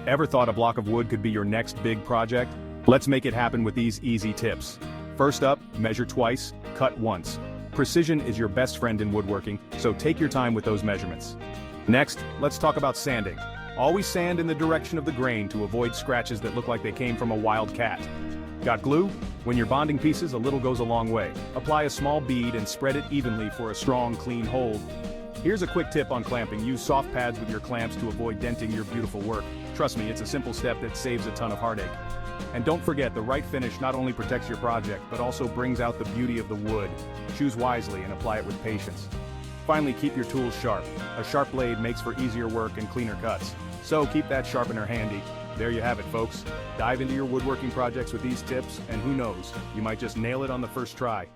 Ever thought a block of wood could be your next big project? Let's make it happen with these easy tips. First up, measure twice, cut once. Precision is your best friend in woodworking, so take your time with those measurements. Next, let's talk about sanding. Always sand in the direction of the grain to avoid scratches that look like they came from a wild cat. Got glue? When you're bonding pieces, a little goes a long way. Apply a small bead and spread it evenly for a strong, clean hold. Here's a quick tip on clamping. Use soft pads with your clamps to avoid denting your beautiful work. Trust me, it's a simple step that saves a ton of heartache. And don't forget, the right finish not only protects your project, but also brings out the beauty of the wood. Choose wisely and apply it with patience. Finally, keep your tools sharp. A sharp blade makes for easier work and cleaner cuts. So keep that sharpener handy. There you have it, folks. Dive into your woodworking projects with these tips, and who knows, you might just nail it on the first try.